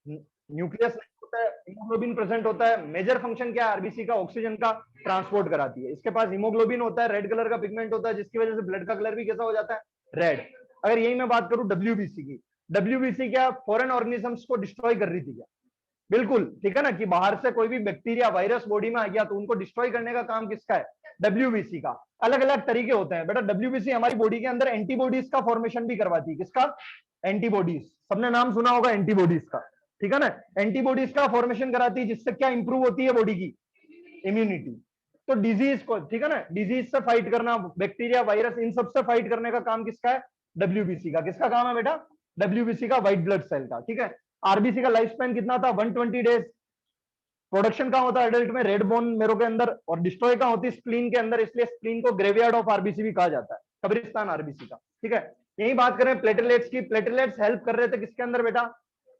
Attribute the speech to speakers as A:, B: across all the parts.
A: Nucleus नहीं होता है, हीमोग्लोबिन प्रेजेंट होता है। मेजर फंक्शन क्या है आरबीसी का? ऑक्सीजन का ट्रांसपोर्ट कराती है। इसके पास हीमोग्लोबिन होता है, रेड कलर का पिगमेंट होता है, जिसकी वजह से ब्लड का कलर भी कैसा हो जाता है? रेड। अगर यही मैं बात करूं डब्ल्यूबीसी की, डब्ल्यूबीसी क्या फॉरेन ऑर्गेनिजम्स को डिस्ट्रॉय कर रही थी क्या? बिल्कुल, ठीक है ना, कि बाहर से कोई भी बैक्टीरिया वायरस बॉडी में आ गया तो उनको डिस्ट्रॉय करने का काम किसका है? डब्ल्यूबीसी का। अलग अलग तरीके होते हैं बेटा। डब्ल्यूबीसी हमारी बॉडी के अंदर एंटीबॉडीज का फॉर्मेशन भी करवाती है। किसका? एंटीबॉडीज। सबने नाम सुना होगा एंटीबॉडीज का, ठीक है ना। एंटीबॉडीज का फॉर्मेशन कराती है, जिससे क्या इंप्रूव होती है बॉडी की? इम्यूनिटी। तो डिजीज को, ठीक है ना, डिजीज से फाइट करना, बैक्टीरिया वायरस इन सब से फाइट करने का काम किसका है? डब्ल्यूबीसी का। किसका काम है बेटा? डब्ल्यूबीसी का, व्हाइट ब्लड सेल का, ठीक है। आरबीसी का लाइफ स्पैन कितना था? 120 डेज। प्रोडक्शन कहां होता है एडल्ट में? रेड बोन मेरो के अंदर, और डिस्ट्रॉय कहां होती है? स्प्लीन के अंदर। इसलिए स्प्लीन को ग्रेवयार्ड ऑफ आरबीसी भी कहा जाता है, कब्रिस्तान आरबीसी का, ठीक है। यही बात करें प्लेटलेट्स की, प्लेटलेट्स हेल्प कर रहे थे किसके अंदर बेटा?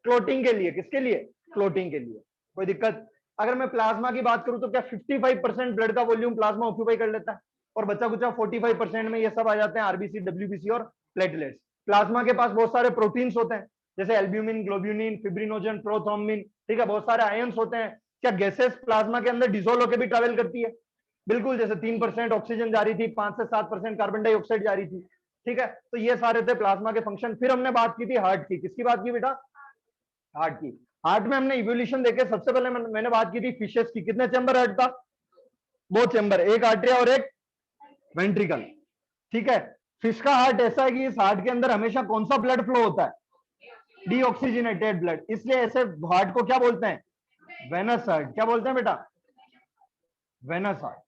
A: क्लोटिंग के लिए। किसके लिए? क्लोटिंग के लिए। कोई दिक्कत? अगर मैं प्लाज्मा की बात करूं तो क्या 55% ब्लड का वॉल्यूम प्लाज्मा ऑक्यूपाई कर लेता है, और बच्चा कुछ 45% में ये सब आ जाते हैं आरबीसी, डब्ल्यूबीसी और प्लेटलेट्स। प्लाज्मा के पास बहुत सारे प्रोटीन्स होते हैं, जैसे एल्ब्यूमिन, ग्लोब्यूलिन, फिब्रिनोजन, प्रोथ्रोम्बिन, ठीक है। बहुत सारे आयंस होते हैं। क्या गैसेस प्लाज्मा के अंदर डिसोल्व होकर भी ट्रेवल करती है? बिल्कुल, जैसे 3% ऑक्सीजन जा रही थी, 5 से 7% कार्बन डाइऑक्साइड जा रही थी, ठीक है। तो ये सारे थे प्लाज्मा के फंक्शन। फिर हमने बात की थी हार्ट की। किसकी बात की बेटा? हार्ट की। हार्ट में हमने इवोल्यूशन देखे। सबसे पहले मैंने बात की थी फिशेस की। कितने चैम्बर हार्ट था? 2 चैम्बर, एक आर्टरिया और एक वेंट्रिकल, ठीक है। फिश का हार्ट ऐसा है कि इस हार्ट के अंदर हमेशा कौन सा ब्लड फ्लो होता है? Deoxygenated blood. इसलिए ऐसे हार्ट को क्या बोलते हैं? Venous heart. क्या बोलते हैं बेटा? Venous heart.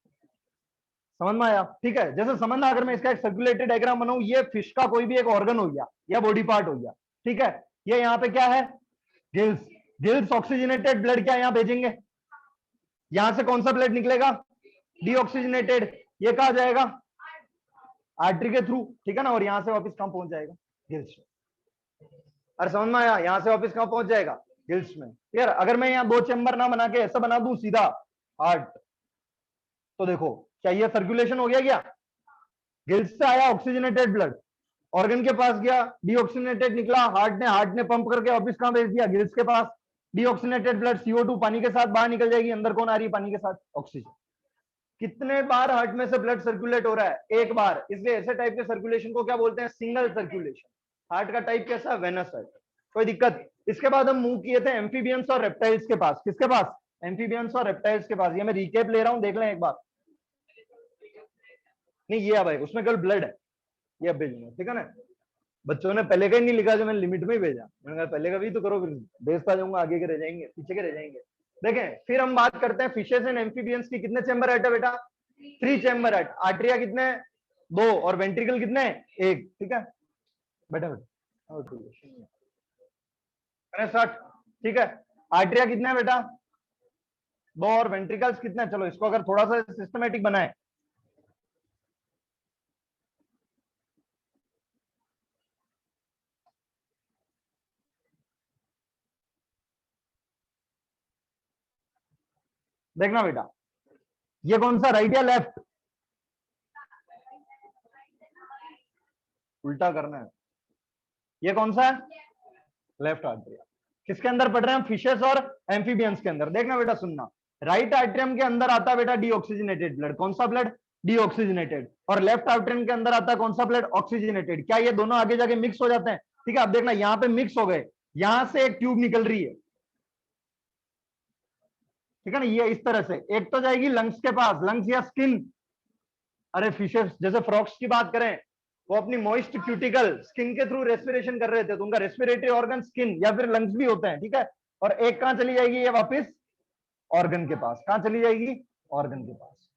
A: समझ में आया? ठीक है। जैसे समझना, अगर मैं इसका एक सर्कुलेटेड डायग्राम बनाऊं, ये फिश का कोई भी एक ऑर्गन हो गया या बॉडी पार्ट हो गया, ठीक है। ये यहाँ पे क्या है? गिल्स। गिल्स ऑक्सीजनेटेड ब्लड क्या यहाँ भेजेंगे? यहां से कौन सा ब्लड निकलेगा? डीऑक्सीजनेटेड। ये कहा जाएगा? आर्टरी के थ्रू, ठीक है ना। और यहां से वापस कहां पहुंच जाएगा? गिल्स में। अरे समझ में आया? यहां से वापस कहां पहुंच जाएगा? गिल्स में। यार अगर मैं यहाँ 2 चैम्बर ना बना के ऐसा बना दूं सीधा हार्ट, तो देखो क्या ये सर्कुलेशन हो गया? क्या गिल्स से आया ऑक्सीजनेटेड ब्लड, ऑर्गन के पास गया, डीऑक्सीजनेटेड निकला, हार्ट ने पंप करके वापस कहां भेज दिया? गिल्स के पास। डीऑक्सीजनेटेड ब्लड CO2 पानी के साथ बाहर निकल जाएगी। अंदर कौन आ रही है पानी के साथ? ऑक्सीजन। कितने बार हार्ट में से ब्लड सर्कुलेट हो रहा है? एक बार। इसलिए ऐसे टाइप के सर्कुलेशन को क्या बोलते हैं? Single circulation. हार्ट का टाइप कैसा? Venous heart. कोई दिक्कत? इसके बाद हम मूव किए थे एम्फीबियंस और रेप्टाइल्स के पास। किसके पास? एम्फीबियंस और रेप्टाइल्स के पास। ये मैं रिकेप ले रहा हूं, देख लें एक बार। नहीं, ये भाई उसमें केवल ब्लड है, ये अब भेजूंगा, ठीक है ना। बच्चों ने पहले का ही नहीं लिखा, जो मैंने लिमिट में ही भेजा। मैंने कहा पहले का भी तो करो, फिर भेजता जाऊंगा, आगे के रह जाएंगे, पीछे के रह जाएंगे। देखें, फिर हम बात करते हैं फिशेस एंड एम्फीबियंस की। कितने चैम्बर है बेटा? 3 चैम्बर है। आर्टरिया कितने? 2। और वेंट्रिकल कितने? 1, ठीक है बेटा। बेटा 60, ठीक है। आर्टरिया कितने बेटा? 2। और वेंट्रिकल्स कितने? चलो इसको अगर थोड़ा सा सिस्टमेटिक बनाए, देखना बेटा, ये कौन सा, राइट या लेफ्ट? उल्टा करना है। ये कौन सा है? लेफ्ट आर्टरिया। किसके अंदर पढ़ रहे हैं? फिशेस और एम्फीबियंस के अंदर। देखना बेटा, सुनना, राइट आर्टरियम के अंदर आता है बेटा डीऑक्सीजनेटेड ब्लड। कौन सा ब्लड? डीऑक्सीजनेटेड। और लेफ्ट आर्टरियम के अंदर आता है कौन सा ब्लड? ऑक्सीजनेटेड। क्या ये दोनों आगे जाके मिक्स हो जाते हैं? ठीक है। अब देखना, यहां पे मिक्स हो गए, यहां से एक ट्यूब निकल रही है, ठीक है ना। ये इस तरह से एक तो जाएगी लंग्स के पास, लंग्स या स्किन। अरे फिशेस, जैसे फ्रॉक्स की बात करें, वो अपनी मॉइस्ट क्यूटिकल स्किन के थ्रू रेस्पिरेशन कर रहे थे, तो उनका रेस्पिरेटरी ऑर्गन स्किन या फिर लंग्स भी होते हैं, ठीक है। और एक कहां चली जाएगी ये? वापस ऑर्गन के पास। कहां चली जाएगी? ऑर्गन के पास।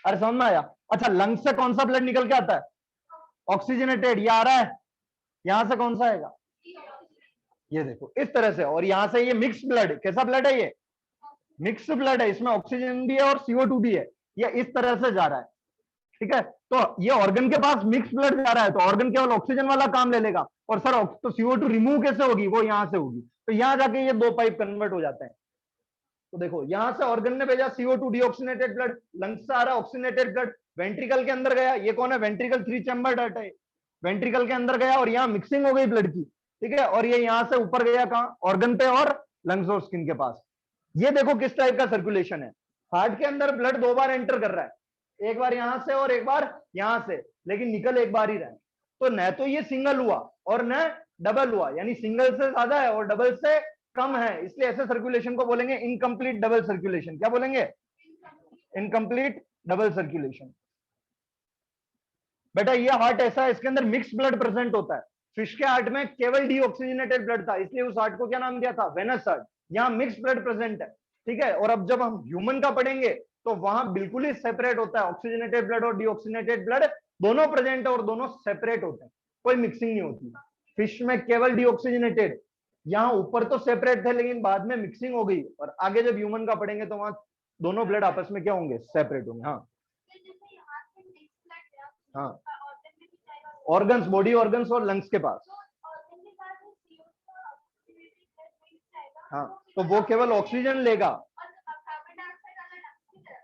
A: अरे समझ में आया? अच्छा, लंग्स से कौन सा ब्लड निकल के आता है? ऑक्सीजनेटेड। ये आ रहा है, यहां से कौन सा आएगा? ये देखो इस तरह से। और यहां से ये मिक्स ब्लड, कैसा ब्लड है? ये मिक्स ब्लड है, इसमें ऑक्सीजन भी है और CO2 भी है। ये इस तरह से जा रहा है, ठीक है। तो ये ऑर्गन के पास मिक्स ब्लड जा रहा है, तो ऑर्गन केवल ऑक्सीजन वाला काम ले लेगा। और सर तो CO2 रिमूव कैसे होगी? वो यहां से होगी। तो यहां जाके ये 2 पाइप कन्वर्ट हो जाते हैं। तो देखो, यहां से ऑर्गन ने भेजा CO2 डीऑक्सीनेटेड ब्लड, लंग्स से आ रहा ऑक्सीनेटेड ब्लड, वेंट्रिकल के अंदर गया। ये कौन है? वेंट्रिकल 3 चैम्बर डट है। वेंट्रिकल के अंदर गया और यहाँ मिक्सिंग हो गई ब्लड की, ठीक है। और ये यहां से ऊपर गया कहां? ऑर्गन पे और लंग्स और स्किन के पास। ये देखो किस टाइप का सर्कुलेशन है। हार्ट के अंदर ब्लड 2 बार एंटर कर रहा है, एक बार यहां से और एक बार यहां से, लेकिन निकल एक बार ही रहा है। तो न तो ये सिंगल हुआ और न डबल हुआ, यानी सिंगल से ज्यादा है और डबल से कम है, इसलिए ऐसे सर्कुलेशन को बोलेंगे इनकम्प्लीट डबल सर्कुलेशन। क्या बोलेंगे? Incomplete double circulation. बेटा ये हार्ट ऐसा है, इसके अंदर मिक्स ब्लड प्रेजेंट होता है। फिश के हार्ट में केवल डीऑक्सीजनेटेड ब्लड था, इसलिए उस हार्ट को क्या नाम दिया था? Venous heart. यहाँ मिक्स ब्लड प्रेजेंट है, ठीक है। और अब जब हम ह्यूमन का पढ़ेंगे तो वहां बिल्कुल ही सेपरेट होता है, ऑक्सीजनेटेड ब्लड और डीऑक्सीजनेटेड ब्लड दोनों प्रेजेंट है और दोनों सेपरेट होते हैं, कोई मिक्सिंग नहीं होती। फिश में केवल डीऑक्सीजनेटेड, यहाँ ऊपर तो सेपरेट थे लेकिन बाद में मिक्सिंग हो गई, और आगे जब ह्यूमन का पढ़ेंगे तो वहां दोनों ब्लड आपस में क्या होंगे? सेपरेट होंगे। हाँ हाँ, ऑर्गन्स, बॉडी ऑर्गन्स और लंग्स के पास। हाँ, तो वो केवल ऑक्सीजन लेगा,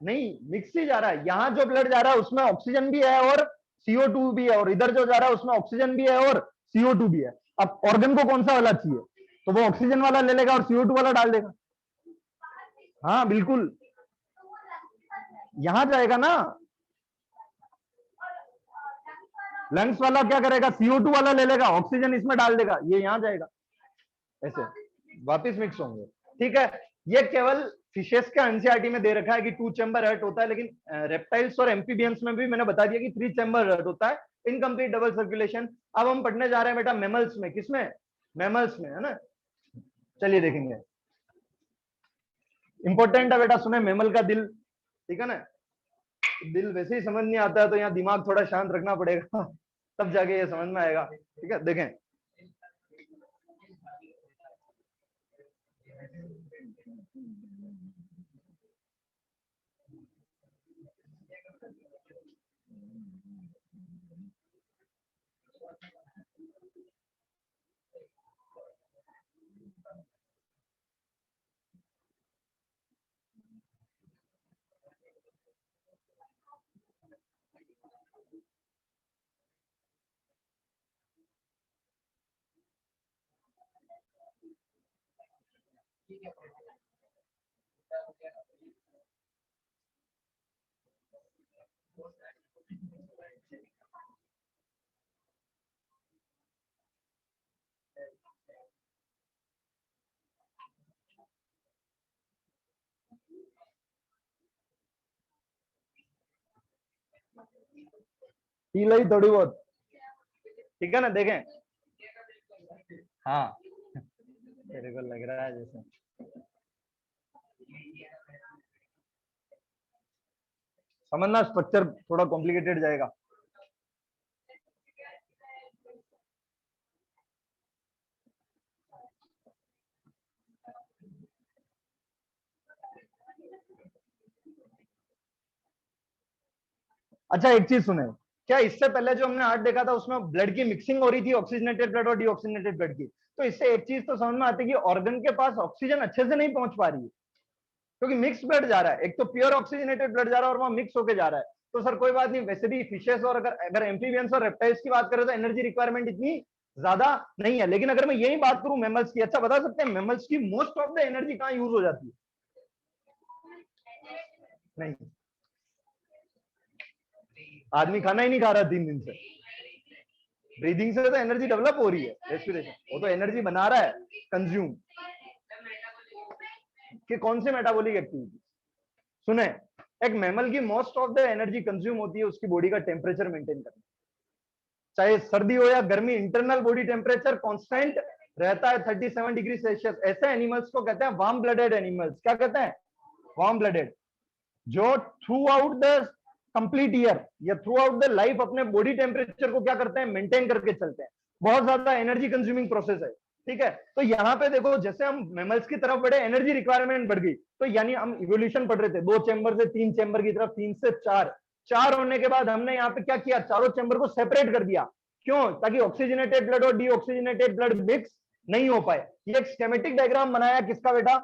A: नहीं मिक्स ही जा रहा है। यहाँ जो ब्लड जा रहा है उसमें ऑक्सीजन भी है और CO2 भी है, और इधर जो जा रहा है उसमें ऑक्सीजन भी है और CO2 भी है। अब ऑर्गन को कौन सा वाला चाहिए, तो वो ऑक्सीजन वाला ले लेगा और CO2 वाला डाल देगा। हाँ बिल्कुल, यहां जाएगा ना। लंग्स वाला क्या करेगा? CO2 वाला ले लेगा, ऑक्सीजन इसमें डाल देगा, ये यहां जाएगा, ऐसे वापिस मिक्स होंगे। ठीक है, ये केवल फिशेस के एनसीईआरटी में दे रखा है कि 2 चैम्बर हार्ट होता है, लेकिन रेप्टाइल्स और एम्फीबियंस में भी मैंने बता दिया कि 3 चैम्बर हार्ट होता है, इनकम्प्लीट डबल सर्कुलेशन। अब हम पढ़ने जा रहे हैं बेटा मैमल्स में। किसमें? मैमल्स में, है ना। चलिए देखेंगे, इंपॉर्टेंट है बेटा, सुने मैमल का दिल, ठीक है ना। दिल वैसे ही समझ नहीं आता है तो यहाँ दिमाग थोड़ा शांत रखना पड़ेगा तब जाके ये समझ में आएगा। ठीक है, देखें पी ली थोड़ी बहुत, ठीक है ना। देखें, हाँ मेरे को लग रहा है जैसे समझना, स्ट्रक्चर थोड़ा कॉम्प्लिकेटेड जाएगा। अच्छा एक चीज सुने, क्या इससे पहले जो हमने हार्ट देखा था उसमें ब्लड की मिक्सिंग हो रही थी, ऑक्सीजनेटेड ब्लड और डीऑक्सीजनेटेड ब्लड की। तो इससे एक चीज तो समझ में आती है कि ऑर्गन के पास ऑक्सीजन अच्छे से नहीं पहुंच पा रही है, क्योंकि मिक्स ब्लड जा रहा है। एक तो प्योर ऑक्सीजनेटेड ब्लड जा रहा है और वहां मिक्स होके जा रहा है। तो सर कोई बात नहीं, वैसे भी फिशेस और अगर एम्फीबियंस और रेप्टाइल्स की बात करें तो एनर्जी रिक्वायरमेंट इतनी ज्यादा नहीं है। लेकिन अगर मैं यही बात करूं मैमल्स की, अच्छा बता सकते हैं मैमल्स की मोस्ट ऑफ द एनर्जी कहां यूज हो जाती है? नहीं, आदमी खाना ही नहीं खा रहा 3 दिन से, ब्रीदिंग से तो एनर्जी डेवलप हो रही है, रेस्पिरेशन, वो तो एनर्जी बना रहा है कंज्यूम। कि कौन से मेटाबॉलिक एक्टिविटी? सुने, एक मैमल की most of the energy consume होती है उसकी बॉडी का टेम्परेचर मेंटेन करने, चाहे सर्दी हो या गर्मी, इंटरनल बॉडी टेम्परेचर कांस्टेंट रहता है 37 डिग्री सेल्सियस। ऐसे एनिमल्स को कहते हैं वार्म ब्लडेड एनिमल्स। क्या कहते हैं? वार्म ब्लडेड, जो through out the complete year या थ्रू आउट द लाइफ अपने बॉडी टेम्परेचर को क्या करते हैं? मेंटेन करके चलते हैं। बहुत ज्यादा एनर्जी कंज्यूमिंग प्रोसेस है, ठीक है। तो यहाँ पे देखो, जैसे हम मैमल्स की तरफ बढ़े एनर्जी रिक्वायरमेंट बढ़ गई, तो यानी हम इवोल्यूशन पढ़ रहे थे 2 चैम्बर से 3 चैम्बर की तरफ, 3 से 4, 4 होने के बाद हमने यहाँ पे क्या किया? चारों चैम्बर को सेपरेट कर दिया। क्यों? ताकि ऑक्सीजनेटेड ब्लड और डीऑक्सीजनेटेड ब्लड मिक्स नहीं हो पाए। ये एक स्केमेटिक डायग्राम बनाया किसका बेटा?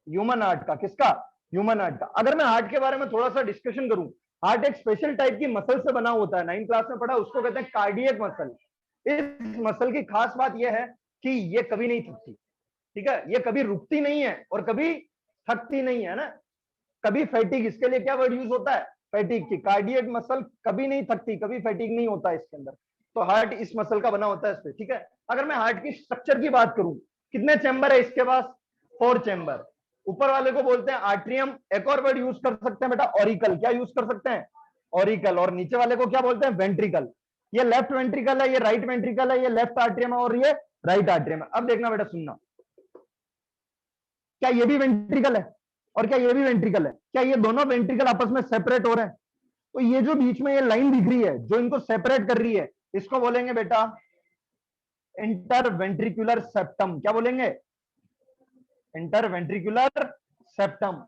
A: ह्यूमन हार्ट का। किसका? ह्यूमन हार्ट का। अगर मैं हार्ट के बारे में थोड़ा सा डिस्कशन करूं, हार्ट एक स्पेशल टाइप की मसल से बना होता है, 9th क्लास में पढ़ा, उसको कहते हैं कार्डियक मसल। इस मसल की खास बात यह है कि ये कभी नहीं थकती, ठीक है, ये कभी रुकती नहीं है और कभी थकती नहीं है ना। कभी फैटिक, इसके लिए क्या वर्ड यूज होता है, फैटिक की। कार्डियक मसल कभी नहीं थकती, कभी फैटिक नहीं होता इसके अंदर। तो हार्ट इस मसल का बना होता है इससे, ठीक है। अगर मैं हार्ट की स्ट्रक्चर की बात करूं, कितने चैम्बर है इसके पास, 4 चैम्बर। ऊपर वाले को बोलते हैं आर्ट्रियम। एक और वर्ड यूज कर सकते हैं बेटा, ऑरिकल। क्या यूज कर सकते हैं, ऑरिकल। और नीचे वाले को क्या बोलते हैं, वेंट्रिकल। ये लेफ्ट वेंट्रिकल है, ये राइट वेंट्रिकल है, ये लेफ्ट आर्ट्रियम है और ये राइट आर्ट्रियम है। अब देखना बेटा, सुनना, क्या ये भी वेंट्रिकल है और क्या ये भी वेंट्रिकल है, क्या ये दोनों वेंट्रिकल आपस में सेपरेट हो रहे हैं। तो ये जो बीच में ये लाइन दिख रही है जो इनको सेपरेट कर रही है, इसको बोलेंगे बेटा इंटरवेंट्रिकुलर सेप्टम। क्या बोलेंगे, इंटरवेंट्रिकुलर सेप्टम।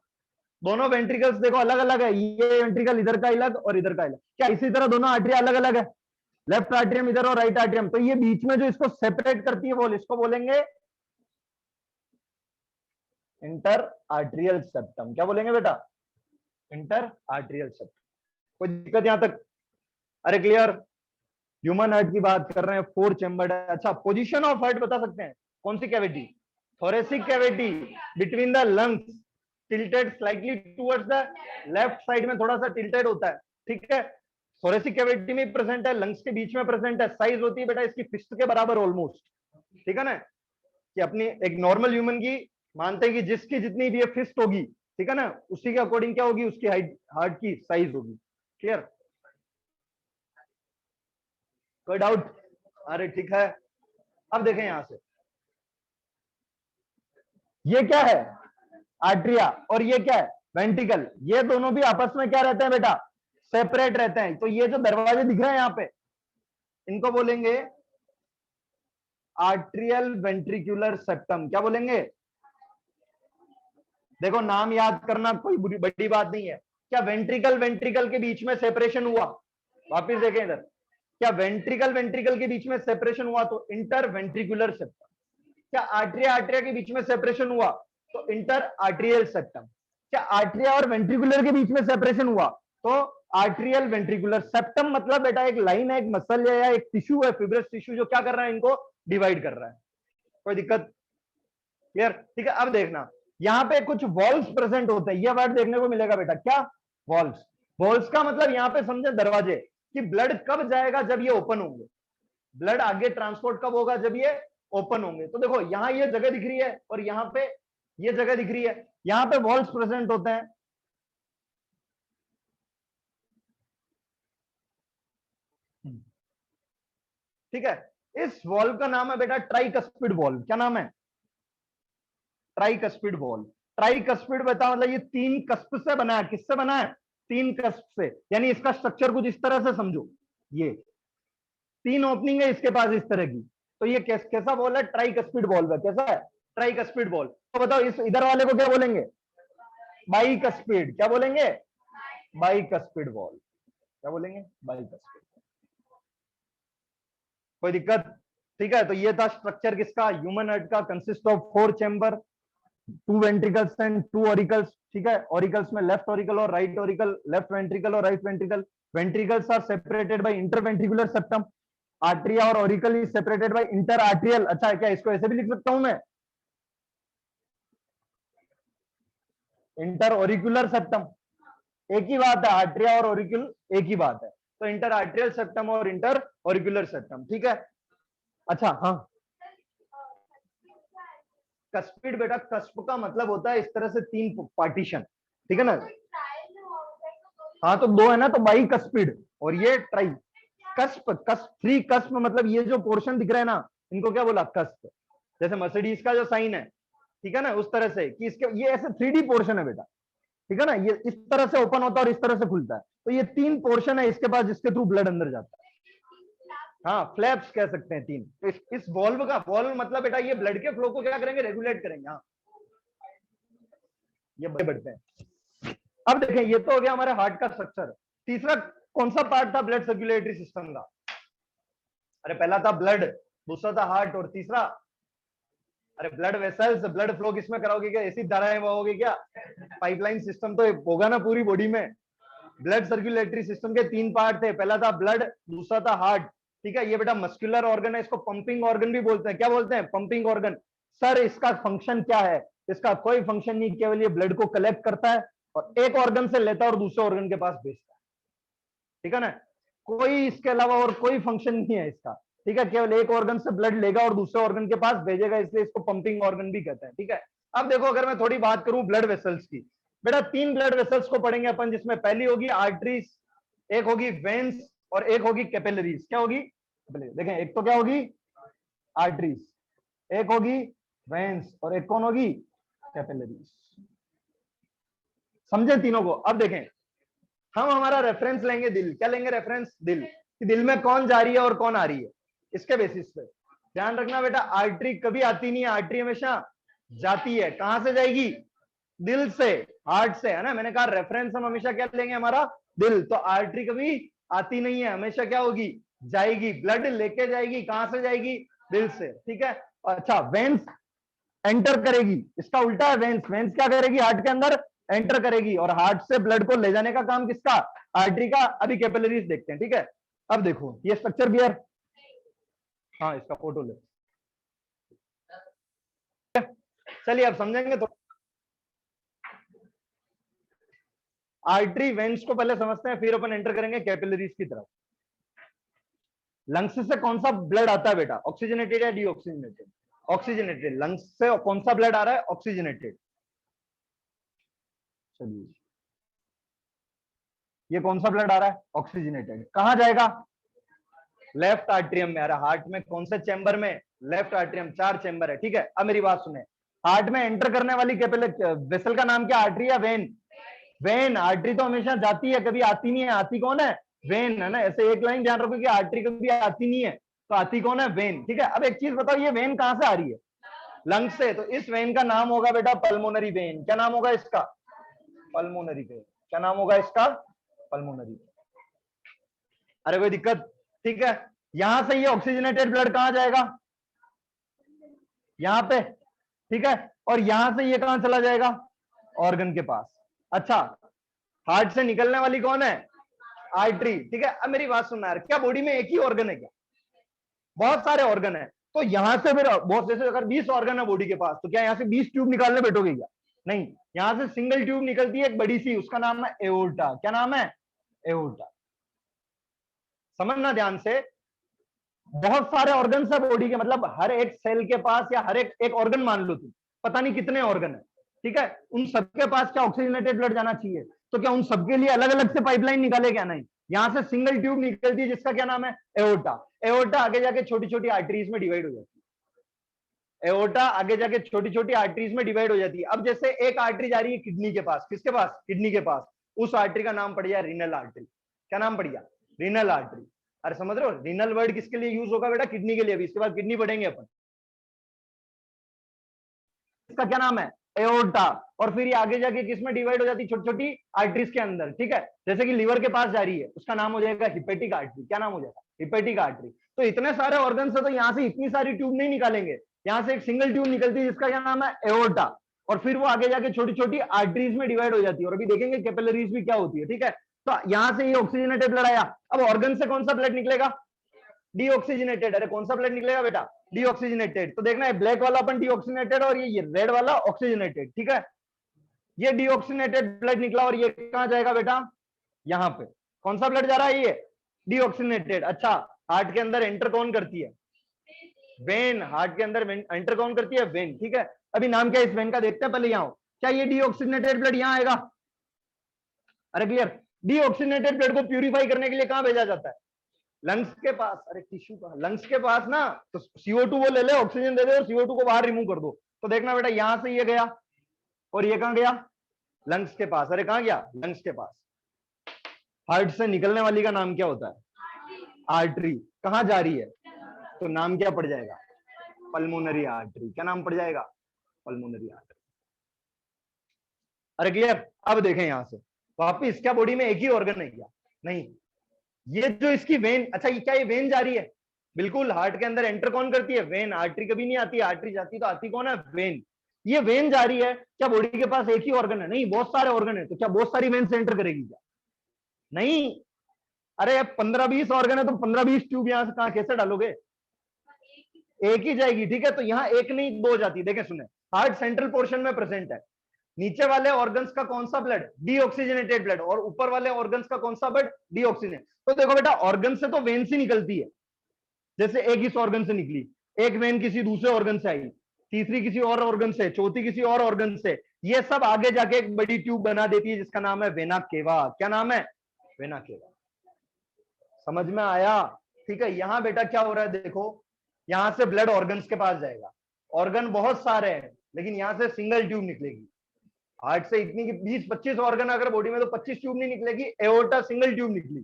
A: दोनों वेंट्रिकल्स देखो अलग अलग है, ये वेंट्रिकल इधर का अलग और इधर का अलग। क्या इसी तरह दोनों आर्टरी अलग अलग है, लेफ्ट आर्ट्रियम इधर और राइट आर्ट्रियम। तो ये बीच में जो इसको सेपरेट करती है वॉल, इसको बोलेंगे इंटर आर्ट्रियल सेप्टम। क्या बोलेंगे बेटा, इंटर आर्ट्रियल सेप्टम। कोई दिक्कत यहां तक, अरे क्लियर। ह्यूमन हार्ट की बात कर रहे हैं, 4 चैम्बर्ड है। अच्छा, पोजीशन ऑफ हार्ट बता सकते हैं, कौन सी cavity, thoracic cavity between the lungs, tilted slightly towards the left side में, थोड़ा सा टिल्टेड होता है, ठीक है। थोरेसिक कैविटी में प्रेजेंट है, लंग्स के बीच में प्रेजेंट है। साइज होती है बेटा इसकी फिस्ट के बराबर ऑलमोस्ट, ठीक है ना। कि अपनी एक नॉर्मल ह्यूमन की मानते हैं कि जिसकी जितनी भी फिस्ट होगी, ठीक है ना, उसी के अकॉर्डिंग क्या होगी, उसकी हाइट, हार्ट की साइज होगी। क्लियर, कोई डाउट, अरे ठीक है। अब देखें यहां से, ये क्या है, आर्ट्रिया, और ये क्या है, वेंट्रिकल। ये दोनों भी आपस में क्या रहते हैं बेटा, सेपरेट रहते हैं। तो ये जो दरवाजे दिख रहे हैं यहां पे, इनको बोलेंगे आर्ट्रियल वेंट्रिकुलर सेप्टम। क्या बोलेंगे, देखो नाम याद करना कोई बड़ी बात नहीं है। क्या वेंट्रिकल वेंट्रिकल के बीच में सेपरेशन हुआ, वापिस देखें इधर, क्या वेंट्रिकल वेंट्रिकल के बीच में सेपरेशन हुआ तो इंटर वेंट्रिकुलर सेप्टम। क्या आर्ट्रिया आर्ट्रिया के बीच में सेपरेशन हुआ तो इंटर आर्ट्रियल सेप्टम। क्या आर्ट्रिया और वेंट्रिकुलर के बीच में सेपरेशन हुआ तो आर्ट्रियल वेंट्रिकुलर सेप्टम। मतलब बेटा एक लाइन है, एक मसल है या एक टिश्यू है, फिब्रस टिश्यू, जो क्या कर रहा है, इनको डिवाइड कर रहा है। कोई दिक्कत, क्लियर, ठीक है। अब देखना, यहाँ पे कुछ वॉल्स प्रेजेंट होते हैं, यह वर्ड देखने को मिलेगा बेटा, क्या, वॉल्स। वॉल्स का मतलब यहाँ पे समझे दरवाजे, कि ब्लड कब जाएगा, जब ये ओपन होंगे। ब्लड आगे ट्रांसपोर्ट कब होगा, जब ये ओपन होंगे। तो देखो यहाँ ये जगह दिख रही है और यहाँ पे ये जगह दिख रही है, यहाँ पे वॉल्स प्रेजेंट होते हैं। ठीक है, इस वॉल्व का नाम है बेटा ट्राइकस्पिड वॉल्व। क्या नाम है, ट्राइकस्पिड वॉल्व। ट्राइकस्पिड बता मतलब ये 3 कस्प से बना है, किससे बना है, 3 कस्प से। यानी इसका स्ट्रक्चर कुछ इस तरह से समझो, ये 3 ओपनिंग है इसके पास इस तरह की। तो ये कैसा बॉल है, ट्राइकस्पिड बॉल है। कैसा है, ट्राइकस्पिड बॉल। तो बताओ इस इधर वाले को क्या बोलेंगे, बाइकस्पिड। क्या बोलेंगे, बाइकस्पिड बॉल। क्या बोलेंगे, बाइकस्पिड। कोई दिक्कत, ठीक है। तो ये था स्ट्रक्चर किसका, ह्यूमन हार्ट का। Consist of 4 chamber, 2 ventricles and 2 auricles. ठीक है, ऑरिकल्स में लेफ्ट ऑरिकल और राइट ऑरिकल, लेफ्ट वेंट्रिकल और right ventricle. Ventricles are separated by interventricular septum. Atria और auricle is separated by inter atrial. अच्छा है क्या, इसको ऐसे भी लिख सकता हूं मैं, इंटर ऑरिकुलर सेप्टम। एक ही बात है, आर्ट्रिया और ऑरिकल एक ही बात है। तो इंटर आर्ट्रियल सेप्टम और इंटर ऑरिकुलर सेप्टम, ठीक है। अच्छा हाँ, कस्पिड बेटा, कस्प का मतलब होता है इस तरह से 3 पार्टीशन, ठीक है ना। हाँ तो 2 है ना, तो बाई कस्पिड और ये ट्राई कस्प। कस्प 3 कस्प मतलब ये जो पोर्शन दिख रहा है ना, इनको क्या बोला, कस्प। जैसे मर्सिडीज का जो साइन है, ठीक है ना, उस तरह से कि इसके ये ऐसे 3D पोर्शन है बेटा, ठीक है ना। ये इस तरह से ओपन होता है और इस तरह से खुलता है। तो ये 3 पोर्शन है इसके पास जिसके थ्रू ब्लड अंदर जाता है। हाँ, फ्लैप्स कह सकते हैं 3। तो इस वॉल्व का, वॉल्व मतलब बेटा ये ब्लड के फ्लो को क्या करेंगे, रेगुलेट करेंगे। हाँ, ये बढ़ते हैं। अब देखें, ये तो हो गया हमारे हार्ट का स्ट्रक्चर। तीसरा कौन सा पार्ट था ब्लड सर्कुलेटरी सिस्टम का, अरे पहला था ब्लड, दूसरा था हार्ट, और तीसरा, अरे ब्लड वेसल्स। ब्लड फ्लो किसमें कराओगे, क्या ऐसी धाराएं बहोगे क्या, पाइपलाइन सिस्टम तो होगा ना पूरी बॉडी में। ब्लड सर्कुलेटरी सिस्टम के 3 पार्ट थे, पहला था ब्लड, दूसरा था हार्ट। ठीक है, ये बेटा मस्कुलर ऑर्गन है, इसको पंपिंग ऑर्गन भी बोलते हैं। क्या बोलते हैं, पंपिंग ऑर्गन। सर इसका फंक्शन क्या है? इसका कोई फंक्शन नहीं, केवल ये ब्लड को कलेक्ट करता है और एक ऑर्गन से लेता है और दूसरे ऑर्गन के पास भेजता है। ठीक है ना, कोई इसके अलावा और कोई फंक्शन नहीं है इसका। ठीक है, केवल एक ऑर्गन से ब्लड लेगा और दूसरे ऑर्गन के पास भेजेगा, इसलिए इसको पंपिंग ऑर्गन भी कहते हैं। ठीक है, अब देखो अगर मैं थोड़ी बात करूं ब्लड वेसल्स की, बेटा 3 ब्लड वेसल्स को पढ़ेंगे अपन, जिसमें पहली होगी आर्टरीज, एक होगी वेन्स और एक होगी कैपिलरीज। क्या होगी? देखें, एक तो क्या होगी? आर्टरीज, एक होगी वेन्स और एक कौन होगी? कैपिलरीज। समझे तीनों को? अब देखें, हम हमारा रेफरेंस लेंगे दिल। क्या लेंगे? रेफरेंस दिल, कि दिल में कौन जा रही है और कौन आ रही है, इसके बेसिस पे। ध्यान रखना बेटा, आर्टरी कभी आती नहीं है, आर्टरी हमेशा जाती है। कहां से जाएगी? दिल से, हार्ट से, है ना। मैंने कहा रेफरेंस हम हमेशा क्या लेंगे? हमारा दिल। तो आर्टरी कभी आती नहीं है, हमेशा क्या होगी? जाएगी, ब्लड लेके जाएगी। कहां से जाएगी? दिल से। ठीक है, अच्छा वेन्स एंटर करेगी, इसका उल्टा है वेन्स। वेन्स क्या करेगी? हार्ट के अंदर एंटर करेगी और हार्ट से ब्लड को ले जाने का काम किसका? आर्टरी का। अभी कैपिलरीज देखते हैं। ठीक है, अब देखो ये स्ट्रक्चर क्लियर? हाँ, इसका फोटो ले। चलिए अब समझेंगे तो। आर्टरी वेन्स को पहले समझते हैं, फिर अपन एंटर करेंगे कैपिलरीज की तरफ। लंग्स से कौन सा ब्लड आता है बेटा? ऑक्सीजनेटेड या डीऑक्सीजनेटेड? ऑक्सीजनेटेड। लंग्स से कौन सा ब्लड आ रहा है? ऑक्सीजनेटेड। चलिए, ये कौन सा ब्लड आ रहा है? ऑक्सीजनेटेड। कहां जाएगा? लेफ्ट आर्ट्रियम में। अरे हार्ट में कौन से चैम्बर में? Left atrium. 4 चैम्बर है। ठीक है, अब मेरी बात सुने, हार्ट में एंटर करने वाली कैपिलरी वेसल का नाम क्या? आर्टरी या वेन? वेन। आर्टरी तो हमेशा जाती है, कभी आती नहीं है। आती कौन है? वेन, है ना। ऐसे एक लाइन ध्यान रखो कि आर्टरी कभी आती नहीं है, तो आती कौन है? वेन। ठीक है, अब एक चीज बताओ, ये वेन कहां से आ रही है? लंग से। तो इस वेन का नाम होगा बेटा पल्मोनरी वेन। क्या नाम होगा इसका? Pulmonary vein. क्या नाम होगा इसका? पल्मोनरी। अरे कोई दिक्कत? ठीक है, यहां से ये ऑक्सीजनेटेड ब्लड कहां जाएगा? यहां पे। ठीक है, और यहां से ये कहां चला जाएगा? ऑर्गन के पास। अच्छा, हार्ट से निकलने वाली कौन है? आर्टरी। ठीक है, अब मेरी बात सुनना यार, क्या बॉडी में एक ही ऑर्गन है क्या? बहुत सारे ऑर्गन है। तो यहां से फिर बहुत, जैसे अगर 20 ऑर्गन है बॉडी के पास, तो क्या यहां से 20 ट्यूब निकालने बैठोगे क्या? नहीं, यहां से सिंगल ट्यूब निकलती है, एक बड़ी सी, उसका नाम है एओर्टा। क्या नाम है? एओर्टा। समझना ध्यान से, बहुत सारे ऑर्गन है बॉडी के, मतलब हर एक सेल के पास या हर एक ऑर्गन मान लो तुम, पता नहीं कितने ऑर्गन है। ठीक है, उन सबके पास क्या ऑक्सीजनेटेड ब्लड जाना चाहिए? तो क्या उन सबके लिए अलग अलग से पाइपलाइन निकाले क्या? नहीं, यहां से सिंगल ट्यूब निकलती है, जिसका क्या नाम है? एओर्टा। एओर्टा आगे जाके छोटी छोटी आर्टरीज में डिवाइड हो जाती है। एओर्टा आगे जाके छोटी छोटी आर्टरीज में डिवाइड हो जाती है। अब जैसे एक आर्टरी जा रही है किडनी के पास, किसके पास? किडनी के पास। उस आर्टरी का नाम पड़ गया रीनल आर्टरी। क्या नाम पड़ गया? Renal artery. अरे समझ रहे हो, रीनल वर्ड किसके लिए यूज होगा बेटा? किडनी के लिए भी। इसके बाद किडनी पढ़ेंगे अपन। इसका क्या नाम है? एओर्टा। और फिर ये आगे जाके किसमें डिवाइड हो जाती है? छोटी छोटी आर्टरीज के अंदर। ठीक है, जैसे कि लीवर के पास जा रही है, उसका नाम हो जाएगा हिपेटिक आर्टरी। क्या नाम हो जाएगा? Hepatic artery. तो इतने सारे ऑर्गन है, तो यहाँ से इतनी सारी ट्यूब नहीं निकालेंगे, यहाँ से एक सिंगल ट्यूब निकलती है, जिसका क्या नाम है? एओर्टा। और फिर वो आगे जाके छोटी छोटी आर्टरीज में डिवाइड हो जाती है। और अभी देखेंगे कैपिलरीज भी क्या होती है। ठीक है, तो यहां से ये ऑक्सीजनेटेड ब्लड आया। अब ऑर्गन से कौन सा ब्लड निकलेगा? डीऑक्सीजनेटेड। अरे कौन सा ब्लड निकलेगा बेटा? डीऑक्सीजनेटेड। तो देखना है, ब्लैक वाला अपन डीऑक्सीजनेटेड और ये रेड वाला ऑक्सीजनेटेड। ठीक है, ये डीऑक्सीजनेटेड ब्लड निकला और ये कहां जाएगा बेटा? यहां पे। कौन सा ब्लड जा रहा है? ये डीऑक्सीजनेटेड। अच्छा, हार्ट के अंदर एंटर कौन करती है? वेन। हार्ट के अंदर एंटर कौन करती है? वेन। ठीक है, अभी नाम क्या है इस वेन का देखते हैं पहले। यहां क्या ये डीऑक्सीजनेटेड ब्लड यहां आएगा? अरे क्लियर? डीऑक्सीजनेटेड ब्लड को प्यूरिफाई करने के लिए कहां भेजा जाता है? लंग्स के पास। अरे टिश्यू का लंग्स के पास ना, तो CO2 वो ले ले, ऑक्सीजन दे दे और CO2 को बाहर रिमूव कर दो। तो देखना बेटा, यहां से ये गया और ये कहां गया? लंग्स के पास। अरे कहां गया? लंग्स के पास। हार्ट से निकलने वाली का नाम क्या होता है? आर्टरी। कहां जा रही है? तो नाम क्या पड़ जाएगा? Pulmonary artery. क्या नाम पड़ जाएगा? Pulmonary artery. अरे क्लियर? अब देखें यहां से वापिस, क्या बॉडी में एक ही ऑर्गन है क्या? नहीं, ये जो इसकी वेन, अच्छा ये क्या ये वेन जा रही है? बिल्कुल, हार्ट के अंदर एंटर कौन करती है? वेन। आर्टरी कभी नहीं आती, आर्टरी जाती तो आती कौन है? वेन। ये वेन जा रही है, क्या बॉडी के पास एक ही ऑर्गन है? नहीं, बहुत सारे ऑर्गन है। तो क्या बहुत सारी वेन से एंटर करेगी क्या? नहीं। अरे 15-20 ऑर्गन है, तो 15-20 ट्यूब यहां से कहां कैसे डालोगे? एक ही जाएगी, ठीक है। तो यहाँ एक नहीं दो जाती। देखें सुने, हार्ट सेंट्रल पोर्शन में प्रेजेंट है, नीचे वाले ऑर्गन्स का कौन सा ब्लड, डीऑक्सीजनेटेड ब्लड, और ऊपर वाले ऑर्गन्स का कौन सा ब्लड, डीऑक्सीजनेट। तो देखो बेटा, ऑर्गन से तो वेन से निकलती है, जैसे एक इस ऑर्गन से निकली, एक वेन किसी दूसरे ऑर्गन से आई, तीसरी किसी और ऑर्गन से, चौथी किसी और ऑर्गन से, ये सब आगे जाके एक बड़ी ट्यूब बना देती है जिसका नाम है वेना केवा। क्या नाम है, वेना केवा। समझ में आया, ठीक है। यहां बेटा क्या हो रहा है, देखो यहां से ब्लड ऑर्गन्स के पास जाएगा, ऑर्गन बहुत सारे हैं लेकिन यहां से सिंगल ट्यूब निकलेगी। हार्ट से इतनी 20-25 ऑर्गन अगर बॉडी में, तो 25 ट्यूब नहीं निकलेगी। एओर्टा सिंगल ट्यूब निकली,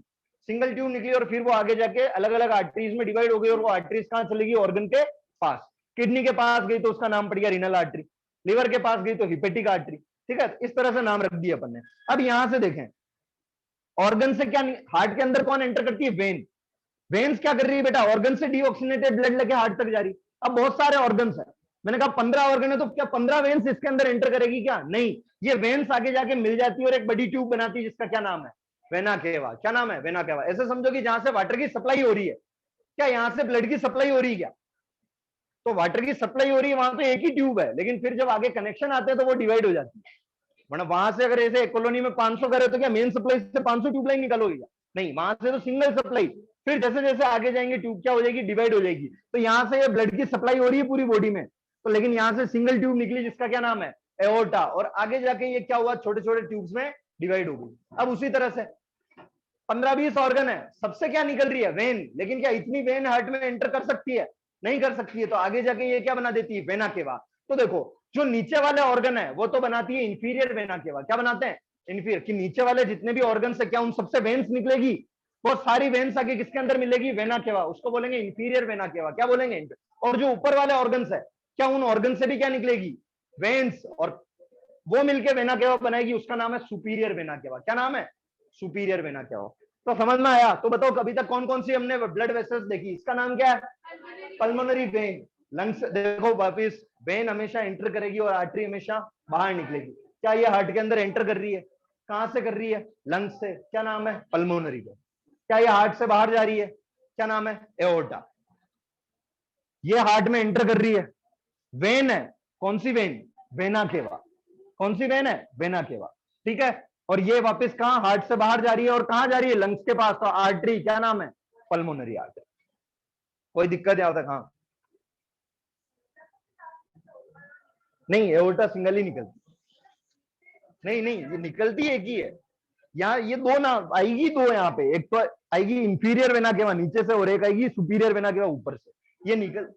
A: सिंगल ट्यूब निकली, और फिर वो आगे जाके अलग अलग आर्टरीज में डिवाइड हो गई, और वो आर्टरीज कहां चलेगी, ऑर्गन के पास। किडनी के पास गई तो उसका नाम पड़ गया रीनल आर्टरी, लिवर के पास गई तो हिपेटिक आर्टरी, ठीक है। इस तरह से नाम रख दिया अपन ने। अब यहां से देखें, ऑर्गन से क्या, हार्ट के अंदर कौन एंटर करती है, वेन। वेन्स क्या कर रही है बेटा, ऑर्गन से डीऑक्सीजनेटेड ब्लड लेके हार्ट तक जा रही। अब बहुत सारे ऑर्गन्स है, मैंने कहा 15 ऑर्गन है, तो क्या 15 वेन्स इसके अंदर एंटर करेगी क्या, नहीं। ये वेन्स आगे जाके मिल जाती है और एक बड़ी ट्यूब बनाती है जिसका क्या नाम है, वेना केवा। क्या नाम है, वेना केवा। ऐसे समझो कि जहां से वाटर की सप्लाई हो रही है, क्या यहां से ब्लड की सप्लाई हो रही है क्या, तो वाटर की सप्लाई हो रही है, वहां तो एक ही ट्यूब है, लेकिन फिर जब आगे कनेक्शन आते हैं तो वो डिवाइड हो जाती है। मतलब वहां से अगर ऐसे एक कॉलोनी में 500 घर है तो क्या मेन सप्लाई से 500 ट्यूबलाइन निकालोगे क्या, नहीं, वहां से तो सिंगल सप्लाई। फिर जैसे जैसे आगे जाएंगे ट्यूब क्या हो जाएगी, डिवाइड हो जाएगी। तो यहाँ से ये ब्लड की सप्लाई हो रही है पूरी बॉडी में, तो लेकिन यहाँ से सिंगल ट्यूब निकली जिसका क्या नाम है, एओर्टा, और आगे जाके ये क्या हुआ, छोटे छोटे ट्यूब्स में डिवाइड हो गई। अब उसी तरह से 15-20 ऑर्गन है, सबसे क्या निकल रही है, वेन। लेकिन क्या इतनी वेन हार्ट में एंटर कर सकती है, नहीं कर सकती है। तो आगे जाके ये क्या बना देती है, वेना केवा। तो देखो जो नीचे वाले ऑर्गन है वो तो बनाती है इंफीरियर वेना केवा। क्या बनाते हैं, इंफीरियर, कि नीचे वाले जितने भी ऑर्गन है क्या उन सबसे वेन्स निकलेगी, वो सारी वेन्स आगे किसके अंदर मिलेगी, वेना केवा, उसको बोलेंगे इंफीरियर वेना केवा। क्या बोलेंगे, और जो ऊपर वाले ऑर्गन है क्या उन ऑर्गन से भी क्या निकलेगी, वेन्स, और वो मिलके वेना केवा बनाएगी, उसका नाम है सुपीरियर वेना केवा। क्या नाम है, सुपीरियर वेना केवा। तो समझ में आया। तो बताओ अभी तक कौन कौन सी हमने ब्लड वेसल्स देखी, इसका नाम क्या है, पल्मोनरी वेन। लंग्स, देखो वापिस, वेन हमेशा एंटर करेगी और आर्टरी हमेशा बाहर निकलेगी। क्या ये हार्ट के अंदर एंटर कर रही है, कहां से कर रही है, लंग्स से, क्या नाम है, पल्मोनरी वेन। क्या ये हार्ट से बाहर जा रही है, क्या नाम है, एओर्टा। ये हार्ट में एंटर कर रही है, वेन है, कौन सी वेन, वेना केवा। कौन सी वेन है, वेना केवा, ठीक है। और ये वापस कहां, हार्ट से बाहर जा रही है, और कहां जा रही है, लंग्स के पास। तो आर्टरी, क्या नाम है, पल्मोनरी आर्टरी। कोई दिक्कत है तक, हाँ, नहीं, एओर्टा सिंगल ही निकलती, नहीं नहीं, ये निकलती एक ही है। यहाँ ये दो ना आएगी, दो यहाँ पे, एक तो आएगी इंफीरियर वेना केवा नीचे से, और एक आएगी सुपीरियर वेना केवा ऊपर से। ये निकल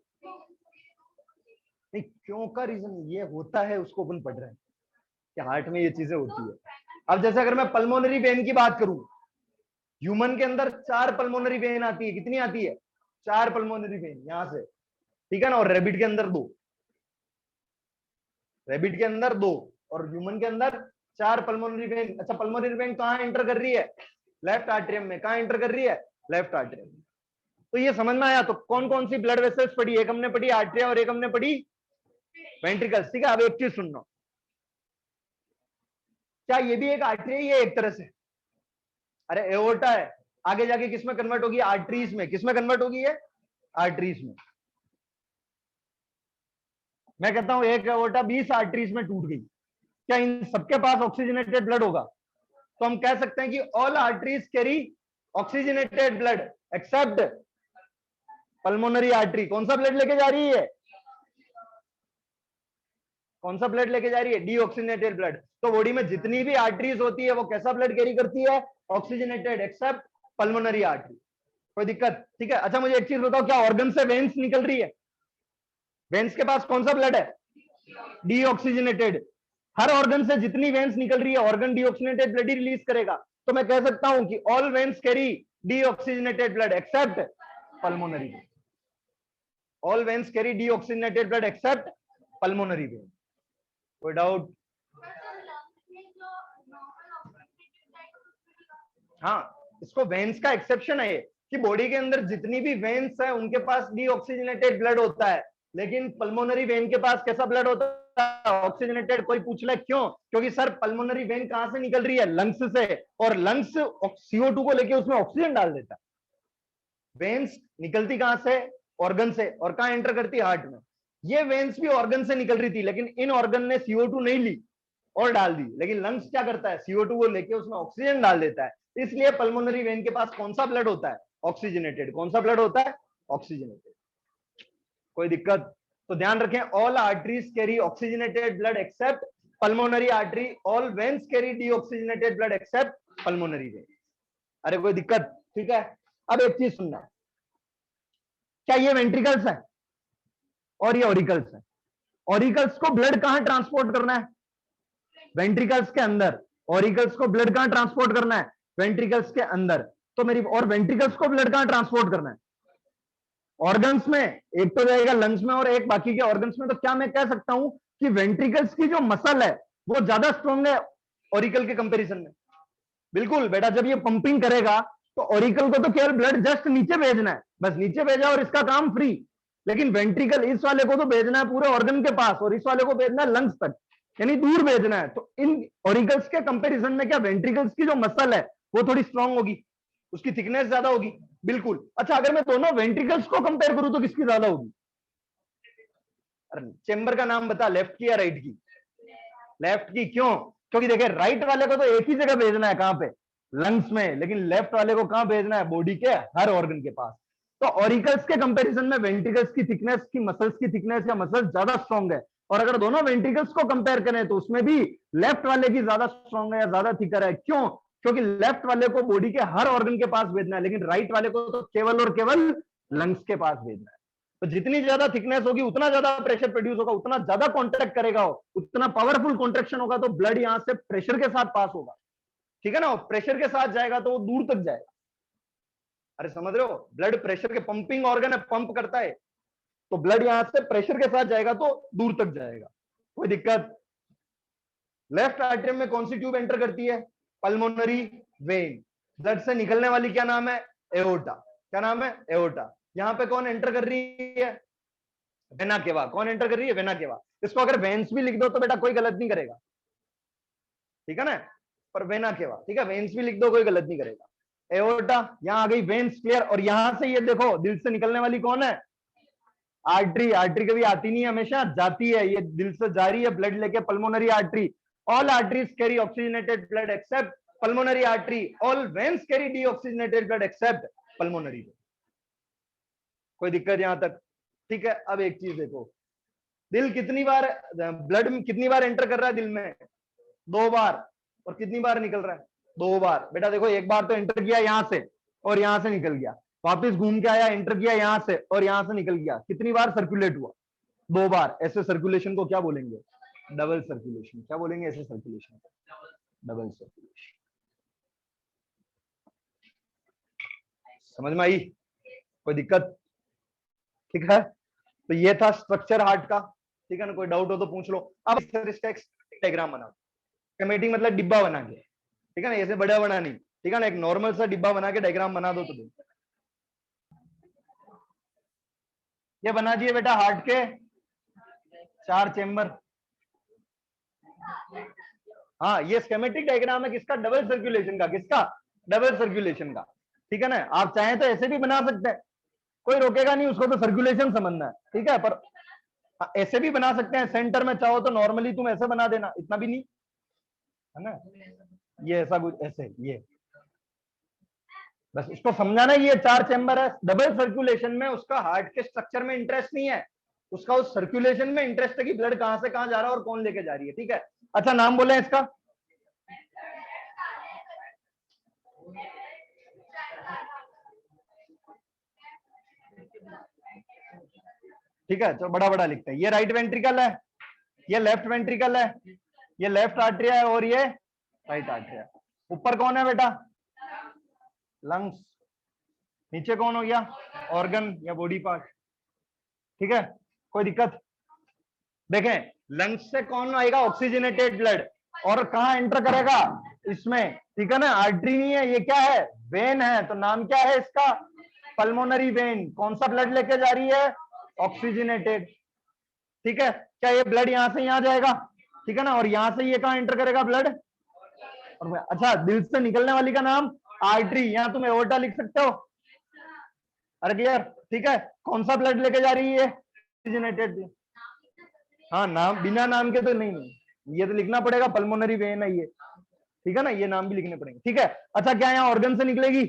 A: नहीं, क्यों का रीजन ये होता है, उसको अपन पढ़ रहे हैं कि हार्ट में ये चीजें होती है। अब जैसे अगर मैं पल्मोनरी वेन की बात करूं, ह्यूमन के अंदर 4 पल्मोनरी वेन आती है, कितनी आती है, 4 पल्मोनरी वेन यहां से, ठीक है ना। और रेबिट के अंदर 2, रेबिट के अंदर 2, और ह्यूमन के अंदर 4 पल्मोनरी वेन। अच्छा, पल्मोनरी वेन कहां एंटर कर रही है, लेफ्ट आर्ट्रियम में। कहां एंटर कर रही है, लेफ्ट आर्ट्रियम में। तो ये समझ में आया। तो कौन कौन सी ब्लड वेसल्स पढ़ी, एक हमने पढ़ी आर्ट्रिया और एक हमने पढ़ी वेंट्रिकल्स, ठीक है। अब एक चीज सुनना, क्या ये भी एक आर्टरी ही है एक तरह से, अरे एओर्टा है, आगे जाके किसमें कन्वर्ट होगी, आर्टरीज में। किसमें कन्वर्ट होगी ये, आर्टरीज में। मैं कहता हूं एक एओर्टा 20 आर्टरीज में टूट गई, क्या इन सबके पास ऑक्सीजनेटेड ब्लड होगा, तो हम कह सकते हैं कि all arteries carry oxygenated blood accept pulmonary artery. कौन सा ब्लड लेके जा रही है, कौन सा ब्लड लेके जा रही है, डीऑक्सीजनेटेड ब्लड। तो बॉडी में जितनी भी आर्टरीज होती है वो कैसा ब्लड कैरी करती है, ऑक्सीजनेटेड, एक्सेप्ट पल्मोनरी आर्टरी। कोई दिक्कत, ठीक है। अच्छा मुझे एक चीज बताओ, क्या ऑर्गन से वेन्स निकल रही है, वेन्स के पास कौन सा ब्लड है, डीऑक्सीजनेटेड। हर ऑर्गन से जितनी वेन्स निकल रही है, ऑर्गन डीऑक्सीजनेटेड ब्लड ही रिलीज करेगा। तो मैं कह सकता हूं कि all veins carry deoxygenated blood accept pulmonary vein. All veins carry deoxygenated blood accept pulmonary vein. कोई डाउट, हाँ, इसको वेन्स का एक्सेप्शन है कि बॉडी के अंदर जितनी भी वेन्स है उनके पास डीऑक्सीजनेटेड ब्लड होता है, लेकिन पल्मोनरी वेन के पास कैसा ब्लड होता है, ऑक्सीजनेटेड। कोई पूछ ले क्यों, क्योंकि सर पल्मोनरी वेन कहां से निकल रही है, लंग्स से, और लंग्स CO2 को लेके उसमें ऑक्सीजन डाल देता है। वेन्स निकलती कहां से, ऑर्गन से, और कहां एंटर करती है, हार्ट में। ये वेन्स भी ऑर्गन से निकल रही थी, लेकिन इन ऑर्गन ने CO2 नहीं ली और डाल दी, लेकिन लंग्स क्या करता है, CO2 को लेके उसमें ऑक्सीजन डाल देता है। इसलिए पल्मोनरी वेन के पास कौन सा ब्लड होता है, ऑक्सीजनेटेड। कौन सा ब्लड होता है, ऑक्सीजनेटेड। कोई दिक्कत? तो ध्यान रखें, all arteries carry oxygenated blood accept pulmonary artery, all veins carry deoxygenated blood accept pulmonary vein. अरे कोई दिक्कत? ठीक है। अब एक चीज सुनना, क्या ये वेंट्रिकल्स है और ये ऑरिकल्स है? ऑरिकल्स को ब्लड कहां ट्रांसपोर्ट करना है, वेंट्रिकल्स के अंदर। ऑरिकल्स को ब्लड कहां ट्रांसपोर्ट करना है, वेंट्रिकल्स के अंदर। तो मेरी, और वेंट्रिकल्स को ब्लड कहां ट्रांसपोर्ट करना है, ऑर्गन्स में। एक तो जाएगा लंग्स में और एक बाकी के ऑर्गन्स में। तो क्या मैं कह सकता हूं कि वेंट्रिकल्स की जो मसल है वो ज्यादा स्ट्रॉन्ग है ऑरिकल के कंपैरिजन में? बिल्कुल बेटा, जब ये पंपिंग करेगा तो ऑरिकल को तो केवल ब्लड जस्ट नीचे भेजना है, बस नीचे भेजा और इसका काम फ्री। लेकिन वेंट्रिकल, इस वाले को तो भेजना है पूरे ऑर्गन के पास, और इस वाले को भेजना है लंग्स तक, यानी दूर भेजना है। तो इन ऑरिकल्स के कंपैरिजन में क्या वेंट्रिकल्स की जो मसल है वो थोड़ी स्ट्रांग होगी, उसकी थिकनेस ज्यादा होगी। बिल्कुल। अच्छा, अगर मैं दोनों वेंट्रिकल्स को कंपेयर करूं तो किसकी ज्यादा होगी? चेंबर का नाम बता, लेफ्ट की या राइट की? लेफ्ट की। क्यों? क्योंकि देखिए, राइट वाले को तो एक ही जगह भेजना है, कहां पे, लंग्स में, लेकिन लेफ्ट वाले को कहां भेजना है, बॉडी के हर ऑर्गन के पास। तो ऑरिकल्स के कंपैरिजन में वेंट्रिकल्स की थिकनेस, की मसल्स की थिकनेस या मसल्स ज्यादा स्ट्रांग है। और अगर दोनों वेंट्रिकल्स को कंपेयर करें तो उसमें भी लेफ्ट वाले की ज्यादा स्ट्रांग है या ज्यादा थिकर है। क्यों? क्योंकि लेफ्ट वाले को बॉडी के हर ऑर्गन के पास भेजना है, लेकिन राइट वाले को तो केवल और केवल लंग्स के पास भेजना है। तो जितनी ज्यादा थिकनेस होगी उतना ज्यादा प्रेशर प्रोड्यूस होगा, उतना ज्यादा कॉन्ट्रैक्ट करेगा, उतना पावरफुल कॉन्ट्रैक्शन होगा, तो ब्लड यहां से प्रेशर के साथ पास होगा। ठीक है ना? प्रेशर के साथ जाएगा तो वो दूर तक जाएगा। अरे समझ रहे हो, ब्लड प्रेशर के पंपिंग ऑर्गन है, पंप करता है, तो ब्लड यहां से प्रेशर के साथ जाएगा तो दूर तक जाएगा। कोई दिक्कत? लेफ्ट आर्टरियम में कौन सी ट्यूब एंटर करती है, पल्मोनरी वेन। ब्लड से निकलने वाली क्या नाम है, एओर्टा। क्या नाम है, एओर्टा। यहां पे कौन एंटर कर रही है, वेना केवा। कौन एंटर कर रही है, वेना केवा। इसको अगर वेन्स भी लिख दो तो बेटा कोई गलत नहीं करेगा, ठीक है ना, पर वेना केवा, ठीक है, वेन्स भी लिख दो कोई गलत नहीं करेगा। एओर्टा, यहां आ गई वेन्स, क्लियर। और यहां से ये देखो, दिल से निकलने वाली कौन है, आर्टरी। आर्टरी कभी आती नहीं है, हमेशा जाती है, ये दिल से जा रही है ब्लड लेके, pulmonary artery. All arteries carry oxygenated blood accept pulmonary artery, all veins carry deoxygenated blood accept pulmonary. कोई दिक्कत यहां तक? ठीक है। अब एक चीज देखो, दिल कितनी बार, ब्लड में कितनी बार एंटर कर रहा है दिल में, 2 बार। और कितनी बार निकल रहा है, 2 बार। बेटा देखो, एक बार तो एंटर किया यहां से और यहां से निकल गया, वापस घूम के आया, एंटर किया यहां से और यहां से निकल गया। कितनी बार सर्कुलेट हुआ, 2 बार। ऐसे सर्कुलेशन को क्या बोलेंगे, डबल सर्कुलेशन। क्या बोलेंगे ऐसे सर्कुलेशन को, डबल सर्कुलेशन। समझ में आई? कोई दिक्कत? ठीक है। तो ये था स्ट्रक्चर हार्ट का, ठीक है ना। कोई डाउट हो तो पूछ लो। अब इसका एक डायग्राम बना, स्कीमेटिक मतलब डिब्बा बना के, ठीक है ना, ऐसे बड़ा बना नहीं, ठीक है ना, एक नॉर्मल सा डिब्बा बना के डायग्राम बना दो। तो ये बना दिए बेटा हार्ट के 4 चेंबर। हाँ, ये स्कीमेटिक डायग्राम है किसका, डबल सर्कुलेशन का। किसका, डबल सर्कुलेशन का, ठीक है ना। आप चाहें तो ऐसे भी बना सकते हैं, कोई रोकेगा नहीं, उसको तो सर्कुलेशन समझना है, ठीक है। पर ऐसे भी बना सकते हैं, सेंटर में चाहो तो नॉर्मली तुम ऐसे बना देना, इतना भी नहीं, है ना। ये ऐसा कुछ ऐसे, ये बस इसको समझाना, ये 4 चेंबर है। डबल सर्कुलेशन में उसका हार्ट के स्ट्रक्चर में इंटरेस्ट नहीं है, उसका उस सर्कुलेशन में इंटरेस्ट है कि ब्लड कहां से कहां जा रहा है और कौन लेके जा रही है, ठीक है। अच्छा, नाम बोले इसका, ठीक है। तो बड़ा बड़ा लिखते हैं, ये राइट वेंट्रिकल है, ये लेफ्ट वेंट्रिकल है, ये लेफ्ट आर्टरिया है और ये राइट आर्टरिया। ऊपर कौन है बेटा, लंग्स। नीचे कौन हो गया, ऑर्गन या बॉडी पार्ट, ठीक है। कोई दिक्कत? देखें, लंग्स से कौन आएगा, ऑक्सीजनेटेड ब्लड, और कहां एंटर करेगा, इसमें, ठीक है ना। आर्टरी नहीं है, ये क्या है, वेन है। तो नाम क्या है इसका, पल्मोनरी वेन। कौन सा ब्लड लेके जा रही है, ऑक्सीजनेटेड, ठीक है। क्या ये ब्लड यहां से यहां जाएगा, ठीक है ना, और यहां से ये कहां एंटर करेगा ब्लड, और अच्छा, दिल से निकलने वाली का नाम आर्टरी, यहां तुम एओर्टा लिख सकते हो। अरे क्लियर? ठीक है, कौन सा ब्लड लेके जा रही है? ऑक्सीजनेटेड। हाँ नाम, बिना नाम के तो नहीं, ये तो लिखना पड़ेगा, पल्मोनरी वेन है ये, ठीक है ना, ये नाम भी लिखने पड़ेंगे, ठीक है। अच्छा क्या यहाँ ऑर्गन से निकलेगी?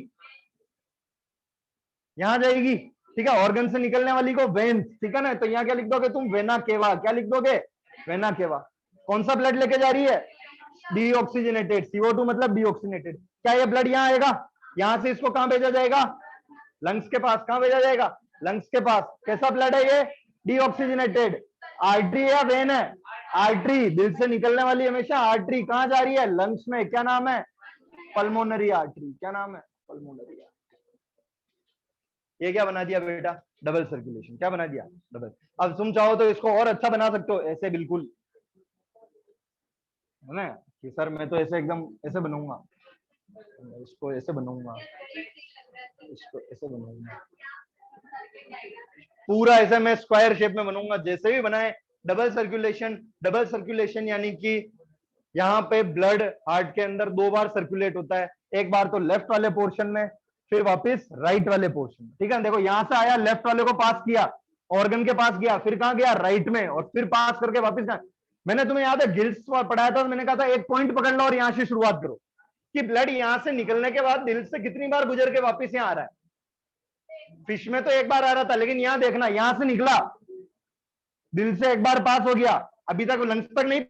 A: यहाँ जाएगी, ठीक है, ऑर्गन से निकलने वाली को वेन्स, ठीक है ना, तो यहाँ क्या लिख दोगे तुम? Vena cava. क्या लिख दोगे? Vena cava. कौन सा ब्लड लेके जा रही है? डीऑक्सीजनेटेड, CO2 मतलब डीऑक्सीजनेटेड। क्या ये ब्लड यहाँ आएगा? यहाँ से इसको कहां भेजा जाएगा? लंग्स के पास। कहां भेजा जाएगा? लंग्स के पास। कैसा ब्लड है ये? डीऑक्सीजनेटेड। आर्टरी या वेन है? आर्टरी, दिल से निकलने वाली हमेशा आर्टरी कहां जा रही है? लंग्स में। क्या नाम है? Pulmonary artery. क्या नाम है? Pulmonary artery. ये क्या बना दिया बेटा? Double circulation. क्या बना दिया? डबल। अब तुम चाहो तो इसको और अच्छा बना सकते हो, ऐसे बिल्कुल, है ना, कि सर मैं तो ऐसे एकदम ऐसे बनाऊंगा, इसको ऐसे बनाऊंगा, इसको ऐसे बनाऊंगा, पूरा ऐसे मैं स्क्वायर शेप में बनूंगा, जैसे भी बनाए। डबल सर्कुलेशन, डबल सर्कुलेशन यानी कि यहाँ पे ब्लड हार्ट के अंदर 2 बार सर्कुलेट होता है, एक बार तो लेफ्ट वाले पोर्शन में, फिर वापस राइट वाले पोर्शन में, ठीक है। देखो यहां से आया, लेफ्ट वाले को पास किया, ऑर्गन के पास गया, फिर कहां गया? राइट में, और फिर पास करके वापस कहां? मैंने तुम्हें याद है गिल्स पढ़ाया था, मैंने कहा था एक पॉइंट पकड़ लो और यहां से शुरुआत करो, कि ब्लड यहां से निकलने के बाद दिल से कितनी बार गुजर के वापस यहां आ रहा है। फिश में तो एक बार आ रहा था, लेकिन यहां देखना, यहां से निकला, दिल से एक बार पास हो गया, अभी तक लंग्स तक नहीं